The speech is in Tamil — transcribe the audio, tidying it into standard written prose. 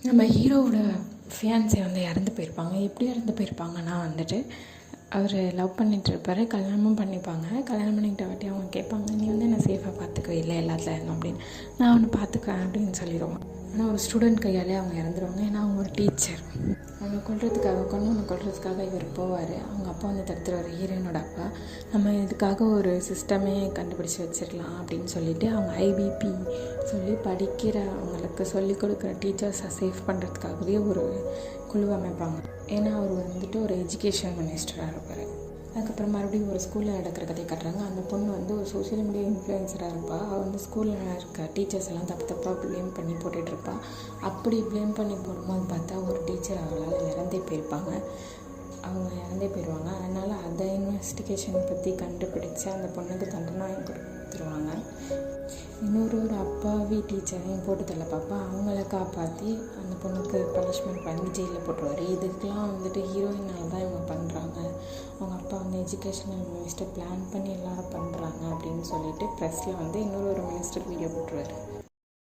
நம்ம ஹீரோவோட ஃபியான்ஸே வந்து இறந்து போயிருப்பாங்க. எப்படி இறந்து போயிருப்பாங்கன்னா வந்துட்டு அவர் லவ் பண்ணிகிட்ருப்பார், கல்யாணமும் பண்ணிப்பாங்க. கல்யாணம் பண்ணிக்கிட்ட வாட்டி அவங்க கேட்பாங்க, நீ வந்து என்ன சேஃபாக பார்த்துக்கவே இல்லை எல்லாத்துல இருந்தோம் அப்படின்னு. நான் ஒன்று பார்த்துக்குவேன் அப்படின்னு சொல்லிடுவாங்க. ஆனால் ஒரு ஸ்டூடெண்ட் கையாலே அவங்க இறந்துருவாங்க. ஏன்னா அவங்க ஒரு டீச்சர். அவங்க கொல்றதுக்காக இவர் போவார். அவங்க அப்பா வந்து தடுத்துருவார், ஹீரோயினோட அப்பா. நம்ம இதுக்காக ஒரு சிஸ்டமே கண்டுபிடிச்சி வச்சிடலாம் அப்படின்னு சொல்லிட்டு அவங்க ஐபிபி சொல்லி அவங்களுக்கு சொல்லிக் கொடுக்குற டீச்சர்ஸை சேஃப் பண்ணுறதுக்காகவே ஒரு குழு அமைப்பாங்க. ஏன்னா அவர் வந்துட்டு ஒரு எஜுகேஷன் மினிஸ்டராக இருப்பார். அதுக்கப்புறம் மறுபடியும் ஒரு ஸ்கூலில் நடக்கிற கதையை காட்டுறாங்க. அந்த பொண்ணு வந்து ஒரு சோஷியல் மீடியா இன்ஃப்ளூயன்சராக இருப்பாள். அவள் வந்து ஸ்கூலில் இருக்க டீச்சர்ஸ் எல்லாம் தப்பாக ப்ளேம் பண்ணி போட்டுட்ருப்பாள். அப்படி ப்ளேம் பண்ணி போடும்போது பார்த்தா ஒரு டீச்சர் அவங்களால் இறந்தே போயிருவாங்க. அதனால் அதை இன்வெஸ்டிகேஷன் பற்றி கண்டுபிடிச்சி அந்த பொண்ணுக்கு தண்டனை வாங்கி கொடுத்துருவாங்க. இன்னொரு அப்பாவி டீச்சரையும் போட்டு தள்ள பார்ப்பா. அவங்கள காப்பாற்றி அந்த பொண்ணுக்கு பனிஷ்மெண்ட் பண்ணி ஜெயிலில் போட்டுருவார். இதுக்கெலாம் வந்துட்டு ஹீரோயினால் தான் இவங்க பண்ணுறாங்க, அவங்க அப்பா வந்து எஜுகேஷனல் மினிஸ்டர் பிளான் பண்ணி எல்லாரும் பண்ணுறாங்க அப்படின்னு சொல்லிட்டு ப்ரெஸ்ஸில் வந்து இன்னொரு மினிஸ்டர் வீடியோ போட்டுருவார்.